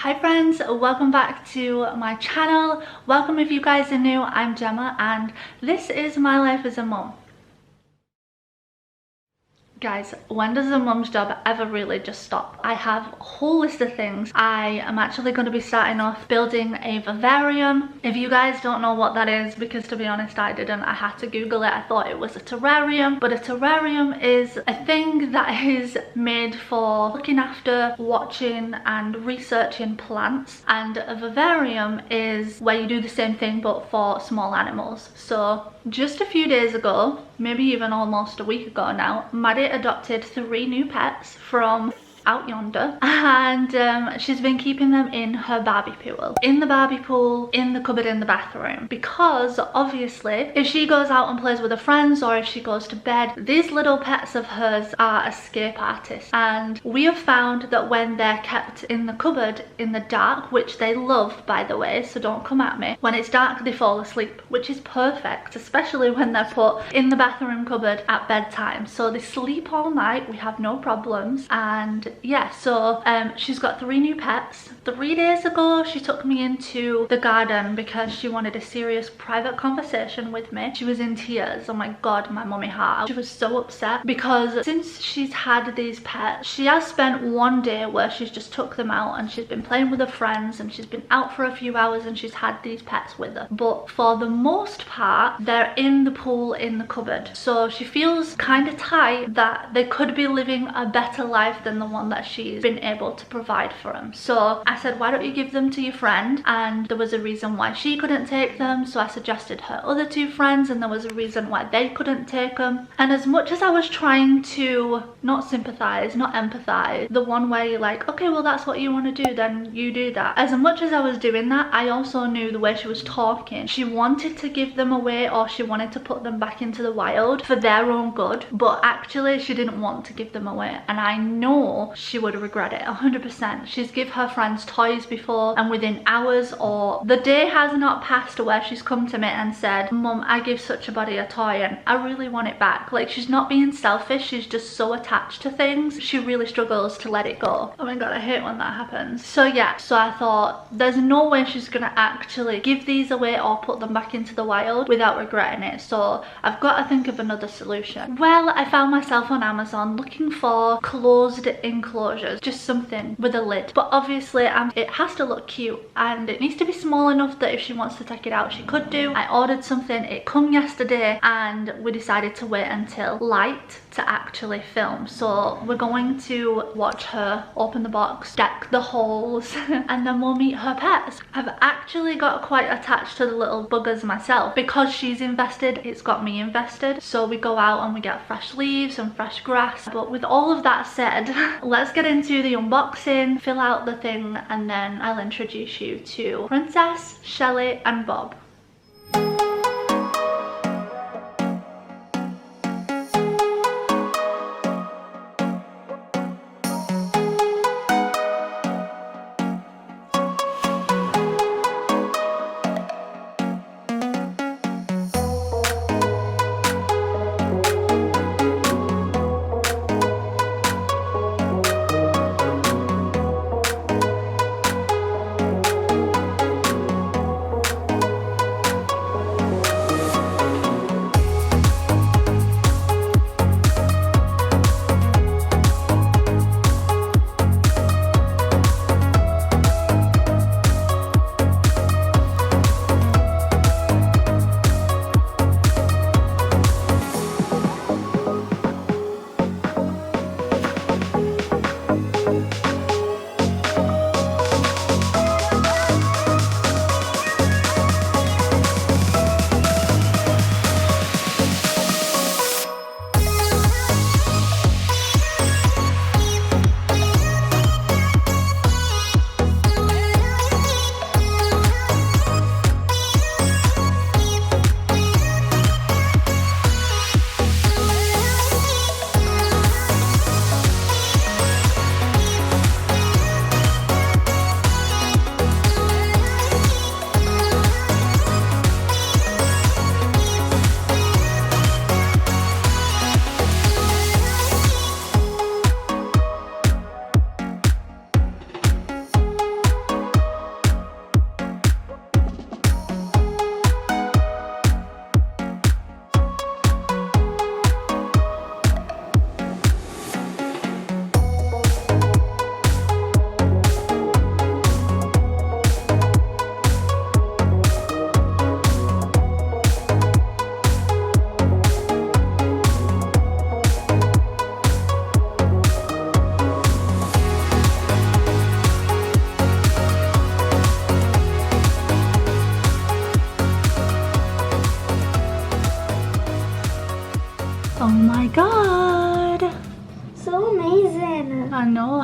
Hi friends, welcome back to my channel. Welcome if you guys are new. I'm Gemma and this is My Life as a Mum. Guys, when does a mum's job ever really just stop? I have a whole list of things. I am actually going to be starting off building a vivarium. If you guys don't know what that is, because to be honest I didn't, I had to Google it. I thought it was a terrarium, but a terrarium is a thing that is made for looking after, watching and researching plants, and a vivarium is where you do the same thing but for small animals. So just a few days ago, maybe even almost a week ago now, Maddie adopted 3 new pets from out yonder, and she's been keeping them in her Barbie pool. In the Barbie pool, in the cupboard in the bathroom, because obviously if she goes out and plays with her friends or if she goes to bed, these little pets of hers are escape artists, and we have found that when they're kept in the cupboard in the dark, which they love by the way, so don't come at me, when it's dark they fall asleep, which is perfect, especially when they're put in the bathroom cupboard at bedtime. So they sleep all night, we have no problems. And yeah, so she's got 3 new pets. 3 days ago she took me into the garden because she wanted a serious private conversation with me. She was in tears. Oh my god, my mummy heart. She was so upset because since she's had these pets, she has spent one day where she's just took them out and she's been playing with her friends and she's been out for a few hours and she's had these pets with her. But for the most part they're in the pool in the cupboard, so she feels kind of tight that they could be living a better life than the one that she's been able to provide for them. So I said, why don't you give them to your friend? And there was a reason why she couldn't take them, so I suggested her other 2 friends, and there was a reason why they couldn't take them. And as much as I was trying to not sympathize, not empathize, the one way you're like, okay, well that's what you want to do, then you do that. As much as I was doing that, I also knew the way she was talking, she wanted to give them away or she wanted to put them back into the wild for their own good, but actually she didn't want to give them away, and I know she would regret it 100%. She's give her friends toys before, and within hours or the day has not passed where she's come to me and said, Mum, I give such a body a toy and I really want it back. Like, she's not being selfish, she's just so attached to things, she really struggles to let it go. Oh my god, I hate when that happens. So yeah, so I thought there's no way she's gonna actually give these away or put them back into the wild without regretting it, so I've got to think of another solution. Well, I found myself on Amazon looking for closed enclosures, just something with a lid, but obviously it has to look cute and it needs to be small enough that if she wants to take it out she could do. I ordered something, it come yesterday, and we decided to wait until light to actually film. So we're going to watch her open the box, deck the holes and then we'll meet her pets. I've actually got quite attached to the little buggers myself because she's invested, it's got me invested. So we go out and we get fresh leaves and fresh grass. But with all of that said, let's get into the unboxing, fill out the thing, and then I'll introduce you to Princess, Shelly and Bob.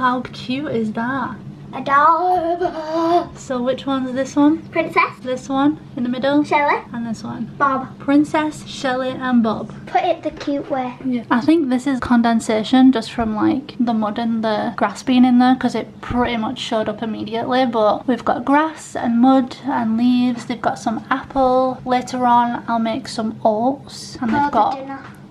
how cute is that? Adorable. So which one's this one? Princess. This one in the middle? Shelley. And this one? Bob. Princess, Shelley and Bob. Put it the cute way. Yeah. I think this is condensation just from like the mud and the grass being in there, because it pretty much showed up immediately. But we've got grass and mud and leaves. They've got some apple. Later on I'll make some oats, and they've got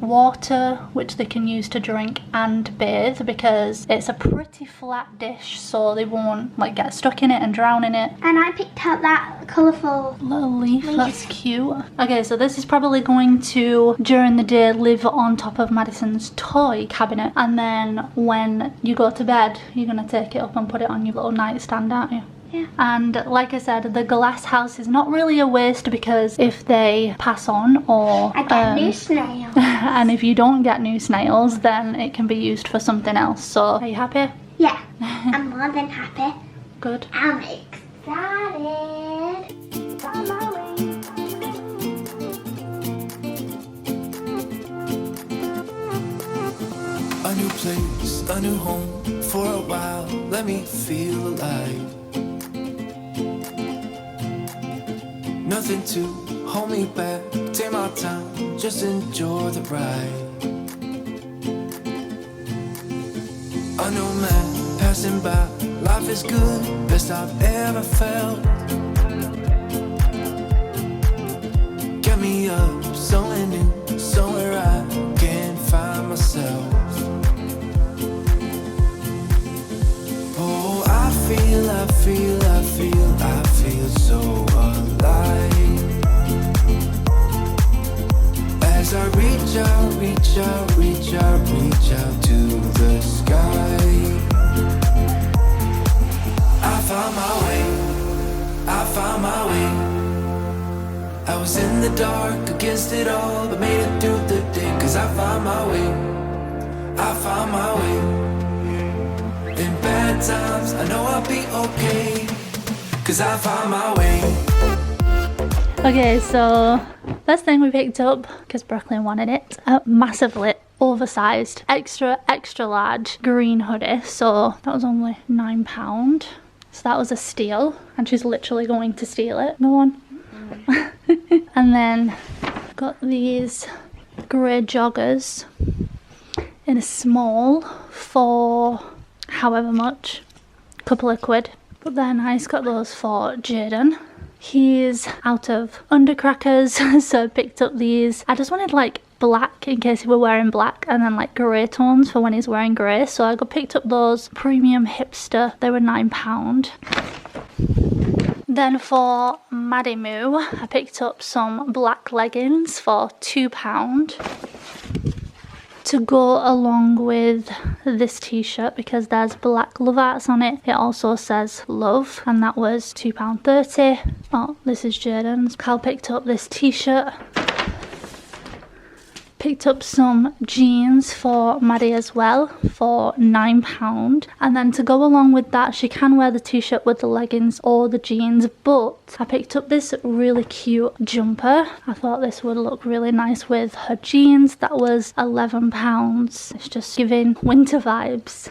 water which they can use to drink and bathe, because it's a pretty flat dish so they won't like get stuck in it and drown in it. And I picked out that colourful little leaf. That's cute. Okay, so this is probably going to during the day live on top of Madison's toy cabinet, and then when you go to bed you're gonna take it up and put it on your little nightstand, aren't you? Yeah. And like I said, the glass house is not really a waste, because if they pass on or I get new snails. and if you don't get new snails, then it can be used for something else. So are you happy? Yeah, I'm more than happy. Good. I'm excited. On my way. A new place, a new home. For a while, let me feel alive. Nothing to hold me back. Take my time, just enjoy the ride. A new man passing by. Life is good, best I've ever felt. Get me up, somewhere new, somewhere I can find myself. Oh, I feel so alive. As I reach out to the sky. I found my way. I was in the dark against it all, but made it through the day. Cause I found my way. In bad times, I know I'll be okay. Cause I found my way. Okay, so first thing we picked up, because Brooklyn wanted it, a massively oversized, extra large green hoodie. So that was only £9. So that was a steal, and she's literally going to steal it. Go on. And then got these grey joggers in a small for however much, couple of quid. But they're nice. Got those for Jaden. He's out of undercrackers, so I picked up these. I just wanted like black in case he were wearing black, and then like grey tones for when he's wearing grey. So I picked up those premium hipster. They were £9. Then for Maddie Moo, I picked up some black leggings for £2 to go along with this t-shirt, because there's black love arts on it. It also says love, and that was £2.30. Oh, this is Jaden's. Cal picked up this t-shirt. Picked up some jeans for Maddie as well for £9, and then to go along with that, she can wear the t-shirt with the leggings or the jeans, but I picked up this really cute jumper. I thought this would look really nice with her jeans. That was £11. It's just giving winter vibes.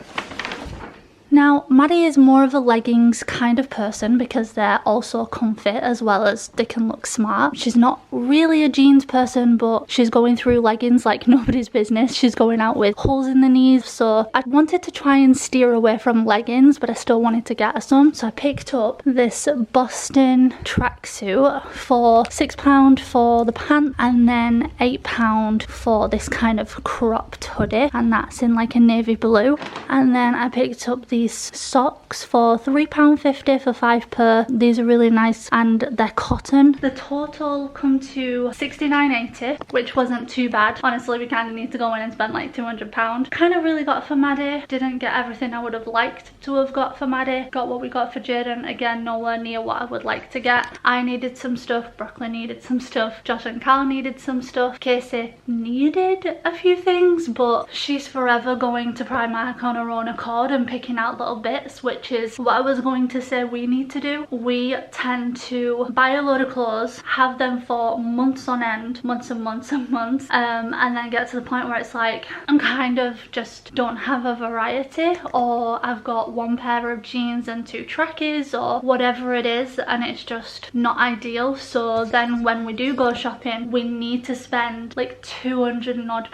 Now, Maddie is more of a leggings kind of person, because they're also comfy as well as they can look smart. She's not really a jeans person, but she's going through leggings like nobody's business. She's going out with holes in the knees, so I wanted to try and steer away from leggings, but I still wanted to get her some. So I picked up this Boston tracksuit for £6 for the pant, and then £8 for this kind of cropped hoodie, and that's in like a navy blue. And then I picked up these socks for £3.50 for 5 pair. These are really nice and they're cotton. The total come to £69.80, which wasn't too bad. Honestly, we kind of need to go in and spend like £200. Kind of really got for Maddie. Didn't get everything I would have liked to have got for Maddie. Got what we got for Jaden. Again, nowhere near what I would like to get. I needed some stuff. Brooklyn needed some stuff. Josh and Cal needed some stuff. Casey needed a few things, but she's forever going to Primark on her own accord and picking out out little bits, which is what I was going to say we need to do. We tend to buy a load of clothes, have them for months on end, months and months and months, and then get to the point where it's like I'm kind of just don't have a variety, or I've got one pair of jeans and 2 trackies or whatever it is, and it's just not ideal. So then when we do go shopping, we need to spend like £200 and odd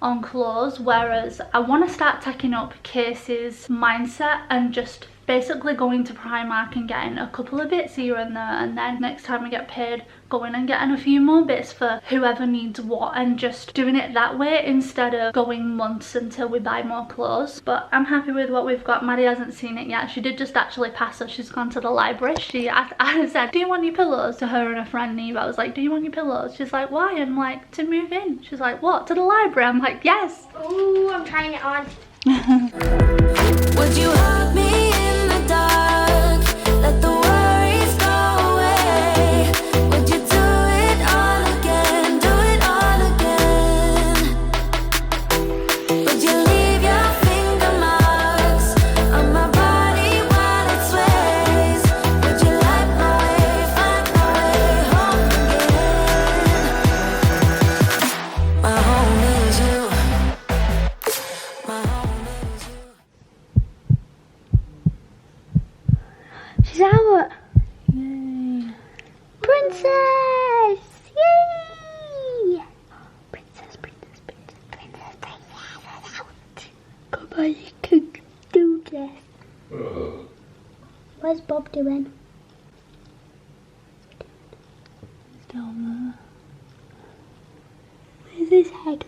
on clothes, whereas I want to start taking up Casey's mindset and just basically going to Primark and getting a couple of bits here and there, and then next time I get paid, going and getting a few more bits for whoever needs what, and just doing it that way instead of going months until we buy more clothes. But I'm happy with what we've got. Maddie hasn't seen it yet. She did just actually pass us. She's gone to the library. I said, do you want your pillows? To her and a friend Neve. I was like, do you want your pillows? She's like, why? I'm like, to move in. She's like, what? To the library? I'm like, yes. Ooh, I'm trying it on. Would you hug me in the dark? Let the worries go away. Would you do it all again? Do it all again? Would you leave your finger marks on my body while it sways? Would you light my way, find my way home again? My home is you. My home is you. She's out. Yay. Princess! Yay! Princess, princess, princess, princess, princess out. Come on, you can do this. Where's Bob doing? He's down there. Where's his head?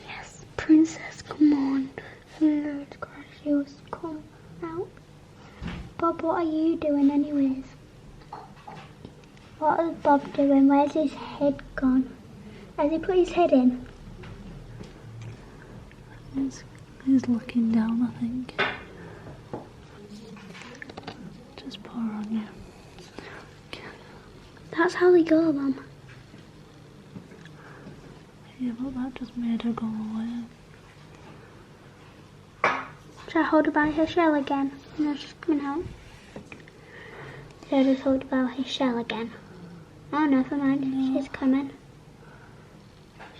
Yes, princess, come on. Lord gracious, come out. Bob, what are you doing anyways? What is Bob doing? Where's his head gone? Has he put his head in? He's looking down, I think. Just pour on you. That's how they go, Mum. Yeah, but that just made her go away. Should I hold her by her shell again? No, she's coming out. Should I just hold her by her shell again? Oh, never mind. No. She's coming.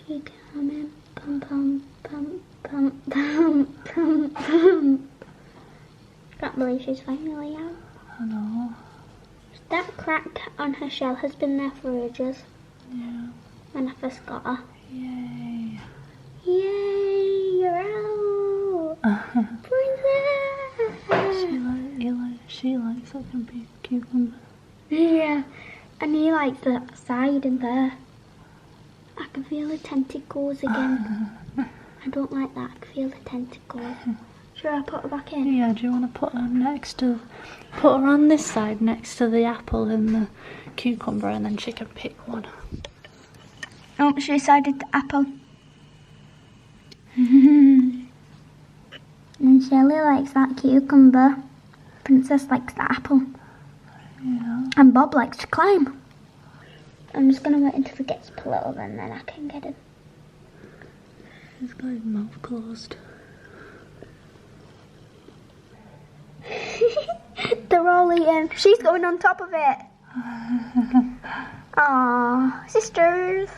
She's coming. Pum, pum, pum, pum, pum, pum, pum. Can't believe she's finally out. I know. That crack on her shell has been there for ages. Yeah. When I first got her. Yay. Yay, you're out. Princess! She likes that can be cucumber. Yeah, and he likes the side in there. I can feel the tentacles again. I don't like that. I can feel the tentacles. Should I put her back in? Yeah, do you want to put her on this side next to the apple and the cucumber, and then she can pick one. Oh, she decided the apple. And Shelley likes that cucumber. Princess likes the apple. Yeah. And Bob likes to climb. I'm just going to wait until he gets up a little, and then I can get him. He's got his mouth closed. They're all eating. She's going on top of it. Aww, sisters.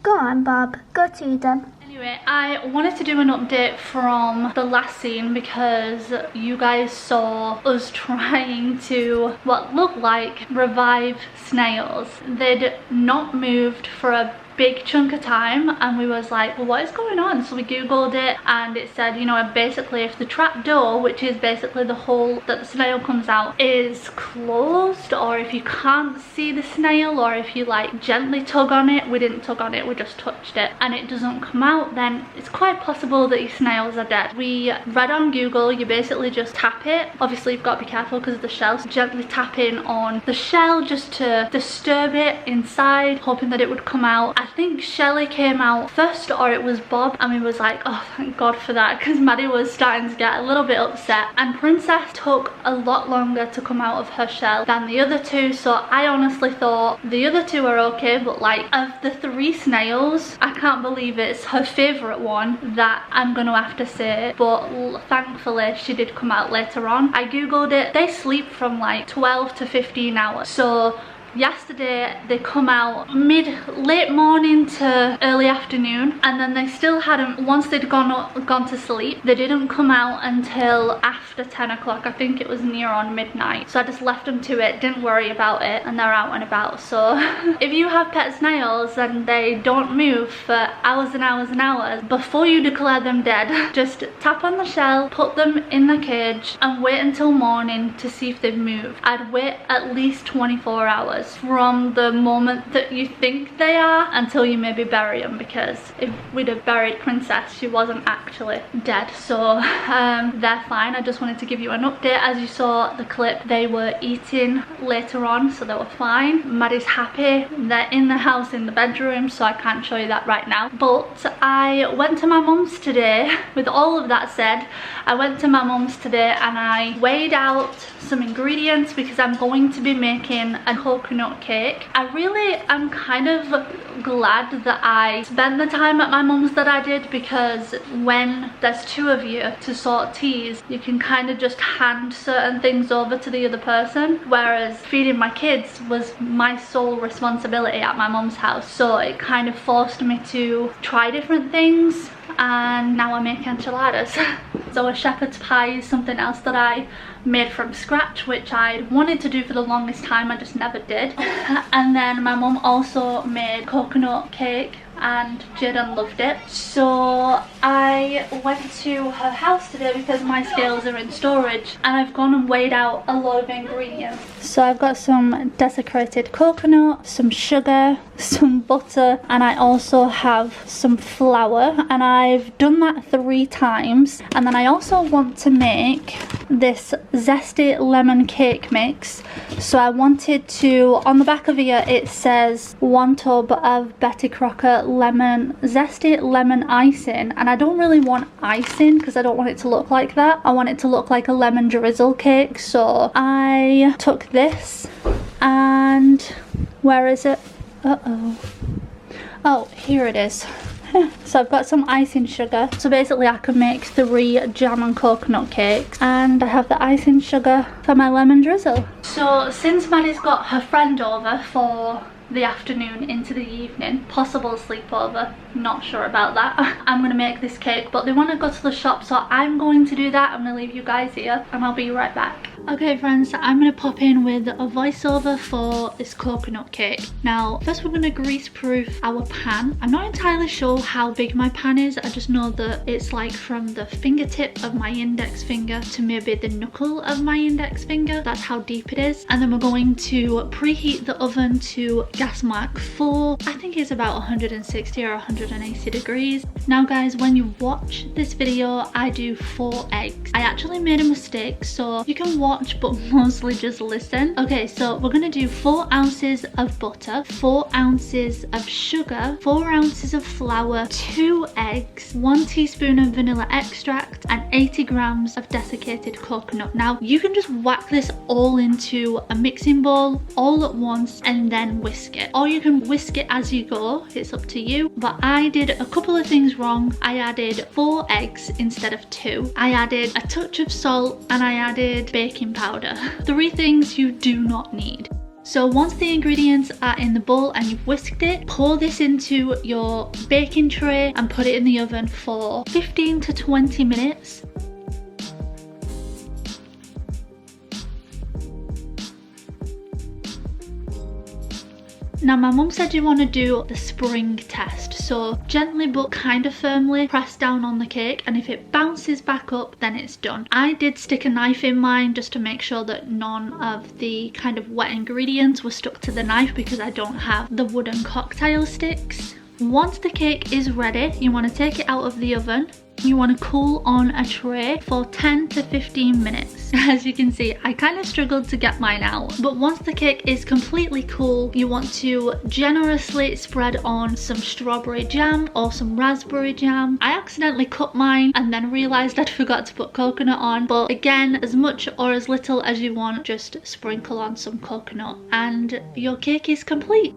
Go on, Bob. Go to them. Anyway, I wanted to do an update from the last scene because you guys saw us trying to, what looked like, revive Snails. They'd not moved for a big chunk of time, and we was like, well, what is going on? So we googled it, and it said, you know, basically if the trap door, which is basically the hole that the snail comes out, is closed, or if you can't see the snail, or if you like gently tug on it, we didn't tug on it, we just touched it, and it doesn't come out, then it's quite possible that your snails are dead. We read on Google, you basically just tap it. Obviously you've got to be careful because of the shell, so gently tapping on the shell just to disturb it inside, hoping that it would come out. I I think Shelley came out first, or it was Bob, and we was like, oh thank God for that, because Maddie was starting to get a little bit upset. And Princess took a lot longer to come out of her shell than the other two, so I honestly thought the other two are okay, but like of the 3 snails, I can't believe it's her favourite one that I'm gonna have to say. But thankfully she did come out later on. I googled it, they sleep from like 12 to 15 hours, so yesterday they come out late morning to early afternoon, and then they still hadn't, once they'd gone to sleep, they didn't come out until after 10 o'clock. I think it was near on midnight, so I just left them to it, didn't worry about it, and they're out and about. So if you have pet snails and they don't move for hours and hours and hours, before you declare them dead, just tap on the shell, put them in the cage, and wait until morning to see if they've moved. I'd wait at least 24 hours from the moment that you think they are until you maybe bury them, because if we'd have buried Princess, she wasn't actually dead. So they're fine. I just wanted to give you an update. As you saw the clip, they were eating later on, so they were fine. Maddie's happy. They're in the house in the bedroom, so I can't show you that right now. But I went to my mum's today. With all of that said, I went to my mum's today and I weighed out some ingredients because I'm going to be making a coconut cake. I really am kind of glad that I spent the time at my mum's that I did, because when there's 2 of you to sort teas, you can kind of just hand certain things over to the other person, whereas feeding my kids was my sole responsibility at my mum's house. So it kind of forced me to try different things, and now I make enchiladas. So a shepherd's pie is something else that I made from scratch, which I wanted to do for the longest time, I just never did. And then my mum also made coconut cake, and Jaden loved it. So I went to her house today because my scales are in storage, and I've gone and weighed out a lot of ingredients. So I've got some desiccated coconut, some sugar, some butter, and I also have some flour, and I've done that 3 times. And then I also want to make this zesty lemon cake mix, so I wanted to, on the back of here it says 1 tub of Betty Crocker zesty lemon icing, and I don't really want icing because I don't want it to look like that. I want it to look like a lemon drizzle cake. So I took this, and where is it? Oh, here it is. So I've got some icing sugar, so basically I can make 3 jam and coconut cakes, and I have the icing sugar for my lemon drizzle. So since Maddie's got her friend over for the afternoon into the evening, possible sleepover, not sure about that, I'm gonna make this cake, but they want to go to the shop, so I'm going to do that. I'm gonna leave you guys here and I'll be right back. Okay friends, so I'm gonna pop in with a voiceover for this coconut cake. Now first we're gonna grease proof our pan. I'm not entirely sure how big my pan is, I just know that it's like from the fingertip of my index finger to maybe the knuckle of my index finger. That's how deep it is. And then we're going to preheat the oven to gas mark 4. I think it's about 160 or 180 degrees. Now guys, when you watch this video, I do 4 eggs. I actually made a mistake, so you can watch but mostly just listen. Okay, so we're gonna do 4 ounces of butter, 4 ounces of sugar, 4 ounces of flour, 2 eggs, 1 teaspoon of vanilla extract, and 80 grams of desiccated coconut. Now you can just whack this all into a mixing bowl all at once and then whisk it, or you can whisk it as you go, it's up to you. But I did a couple of things wrong. I added 4 eggs instead of 2. I added a touch of salt, and I added baking powder. 3 things you do not need. So once the ingredients are in the bowl and you've whisked it, pour this into your baking tray and put it in the oven for 15 to 20 minutes. Now my mum said you want to do the spring test, so gently but kind of firmly press down on the cake, and if it bounces back up then it's done. I did stick a knife in mine just to make sure that none of the kind of wet ingredients were stuck to the knife, because I don't have the wooden cocktail sticks. Once the cake is ready, you want to take it out of the oven. You want to cool on a tray for 10 to 15 minutes. As you can see, I kind of struggled to get mine out. But once the cake is completely cool, you want to generously spread on some strawberry jam or some raspberry jam. I accidentally cut mine and then realised I'd forgot to put coconut on. But again, as much or as little as you want, just sprinkle on some coconut and your cake is complete.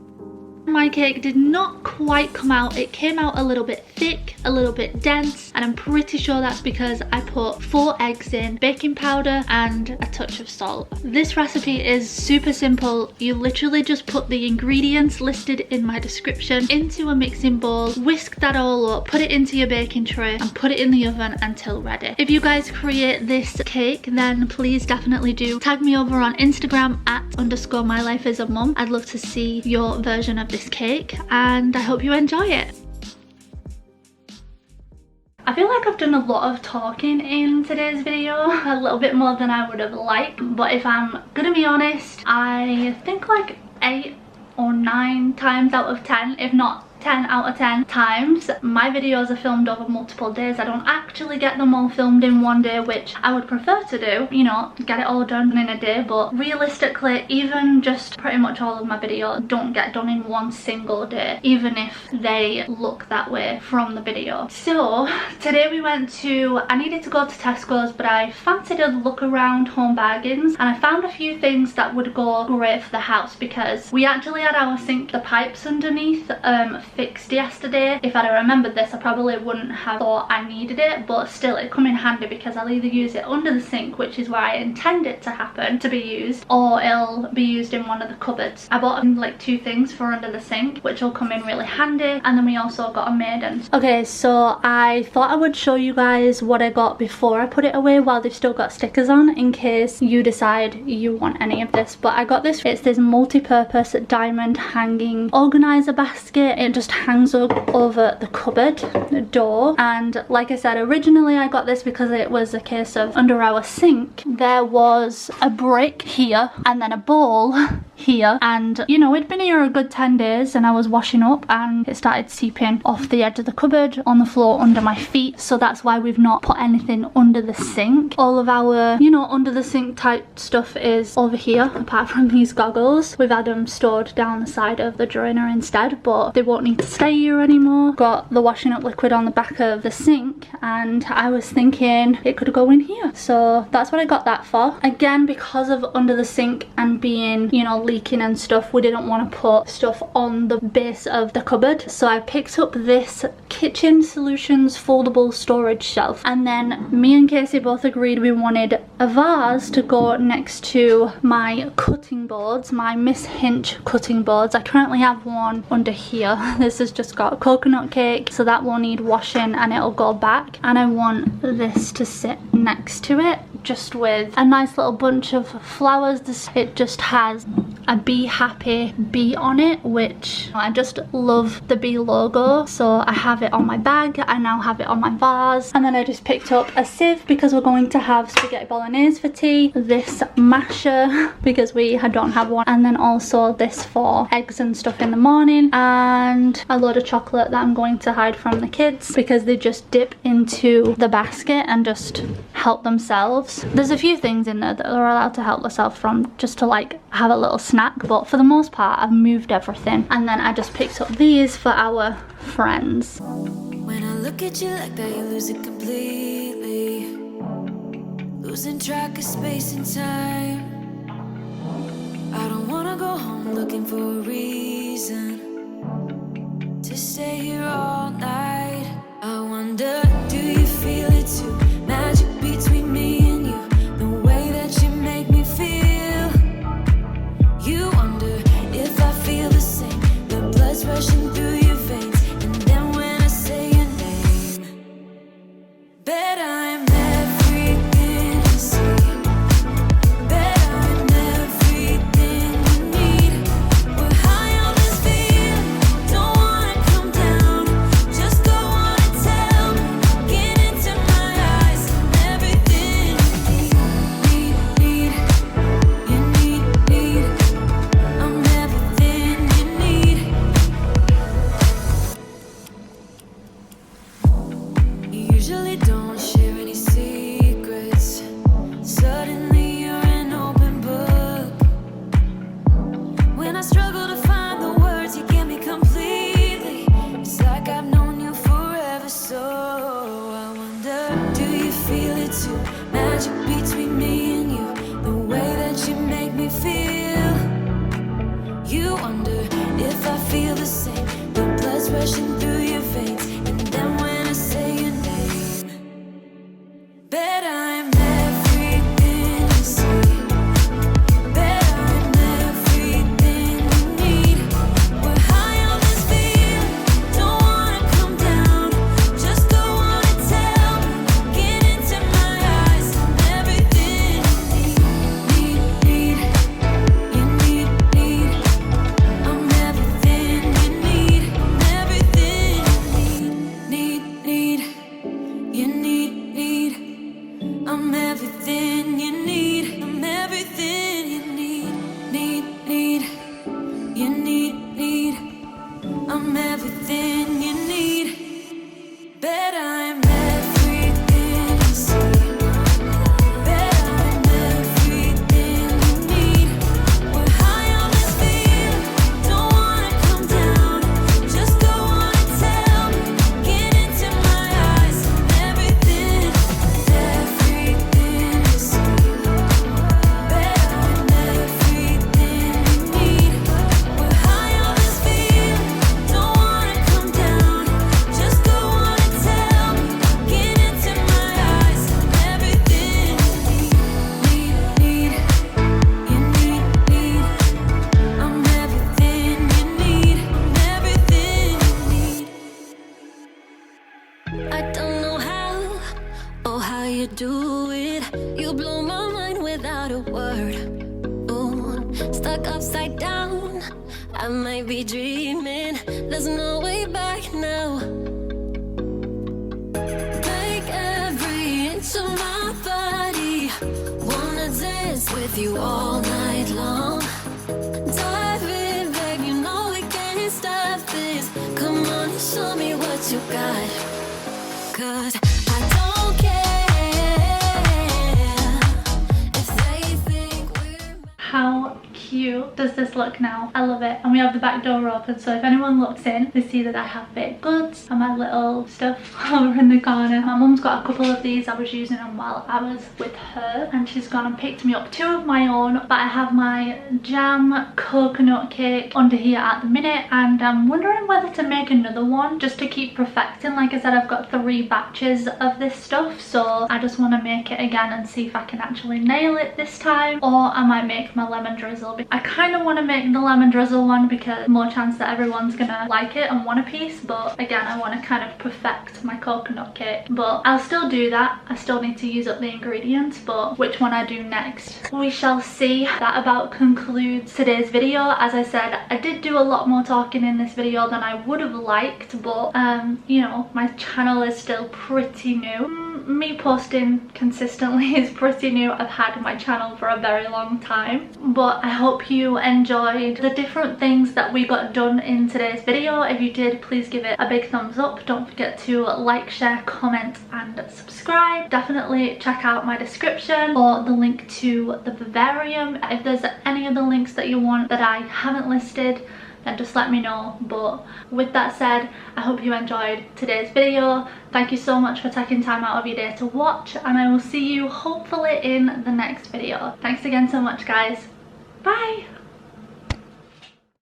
My cake did not quite come out. It came out a little bit thick, a little bit dense, and I'm pretty sure that's because I put 4 eggs in, baking powder and a touch of salt. This recipe is super simple. You literally just put the ingredients listed in my description into a mixing bowl, whisk that all up, put it into your baking tray and put it in the oven until ready. If you guys create this cake, then please definitely do tag me over on Instagram at _MyLifeAsAMum. I'd love to see your version of this cake and I hope you enjoy it. I feel like I've done a lot of talking in today's video, a little bit more than I would have liked, but if I'm gonna be honest, I think like 8 or 9 times out of 10, if not 10 out of 10 times, my videos are filmed over multiple days. I don't actually get them all filmed in one day, which I would prefer to do, you know, get it all done in a day, but realistically, even just pretty much all of my videos don't get done in one single day, even if they look that way from the video. So today we went to, I needed to go to Tesco's, but I fancied a look around Home Bargains and I found a few things that would go great for the house because we actually had our sink, the pipes underneath, fixed yesterday. If I'd have remembered this, I probably wouldn't have thought I needed it, but still it come in handy because I'll either use it under the sink, which is where I intend it to happen to be used, or it'll be used in one of the cupboards. I bought like 2 things for under the sink, which will come in really handy, and then we also got a maiden. Okay, so I thought I would show you guys what I got before I put it away while they've still got stickers on, in case you decide you want any of this. But I got this, it's this multi-purpose diamond hanging organizer basket. It just hangs up over the cupboard door, and like I said, originally I got this because it was a case of under our sink there was a brick here and then a bowl here, and you know, it'd been here a good 10 days and I was washing up and it started seeping off the edge of the cupboard on the floor under my feet, so that's why we've not put anything under the sink. All of our, you know, under the sink type stuff is over here, apart from these goggles. We've had them stored down the side of the drainer instead, but they won't need to stay here anymore. Got the washing up liquid on the back of the sink and I was thinking it could go in here, so that's what I got that for. Again, because of under the sink and being, you know, leaking and stuff, we didn't want to put stuff on the base of the cupboard, so I picked up this Kitchen Solutions foldable storage shelf, and then me and Casey both agreed we wanted a vase to go next to my cutting boards, my Miss Hinch cutting boards. I currently have one under here. This has just got a coconut cake, so that will need washing and it'll go back, and I want this to sit next to it just with a nice little bunch of flowers. It just has a Be Happy bee on it, which I just love the bee logo, so I have it on my bag. I now have it on my vase, and then I just picked up a sieve because we're going to have spaghetti bolognese for tea, this masher because we don't have one, and then also this for eggs and stuff in the morning, and a load of chocolate that I'm going to hide from the kids because they just dip into the basket and just help themselves. There's a few things in there that they're allowed to help themselves from, just to like have a little snack, but for the most part I've moved everything. And then I just picked up these for our friends. When I look at you like that, you lose it completely, losing track of space and time. I don't wanna go home looking for a reason to stay here all night. I wonder, do you feel it too? Magic between me and you, the way that you make me feel. You wonder if I feel the same, the blood's rushing through your veins, and then when I say your name, bet I'm everything you see, bet I'm everything you need. We're high on this feeling, don't wanna come down, just go on and tell me rushing through your veins. And then when I say your name, bet I'm everything you see. Bet I'm everything you need. We're high on this feeling, don't wanna come down. Just go on and tell me, get into my eyes. I'm everything you need. You need. I'm everything you need. Everything you need. I'm everything you need. I'm everything you need. You need. I'm everything you need. Bet I'm everything you see. Bet I'm everything you need. We're high on this feeling, don't wanna come down. Just go on and tell me, get into my eyes. I'm everything you see. Bet I'm everything you need. We're high on this feeling, don't wanna come down. Just go on and tell me, get into my eyes. I'm everything you need. I'm everything you need. Everything you need. I don't know how or how you do it. You blow my mind without a word. Ooh, stuck upside down. I might be dreaming. There's no way back now. Take every inch of my body. Wanna dance with you all night long. Dive in, babe, you know we can't stop this. Come on and show me what you got. 'Cause I don't care if they think we're. How cute does this look now? I love it. And we have the back door open, so if anyone looks in, they see that I have baked goods and my little stuff over in the corner. My mum's got a couple of these. I was using them while I was with her, and she's gone and picked me up 2 of my own. But I have my jam coconut cake under here at the minute, and I'm wondering whether to make another one just to keep perfecting. Like I said, I've got 3 batches of this stuff, so I just want to make it again and see if I can actually nail it this time, or I might make my lemon drizzle. I kind of want to make the lemon drizzle one because more chance that everyone's gonna like it and want a piece, but again, I want to kind of perfect my coconut cake. But I'll still do that. I still need to use up the ingredients, but which one I do next, we shall see. That about concludes today's video. As I said, I did do a lot more talking in this video than I would have liked, but you know, my channel is still pretty new. Me posting consistently is pretty new. I've had my channel for a very long time, but I hope you enjoyed the different things that we got done in today's video. If you did, please give it a big thumbs up. Don't forget to like, share, comment and subscribe. Definitely check out my description for the link to the vivarium. If there's any other links that you want that I haven't listed, then just let me know. But with that said, I hope you enjoyed today's video. Thank you so much for taking time out of your day to watch, and I will see you hopefully in the next video. Thanks again so much, guys. Bye.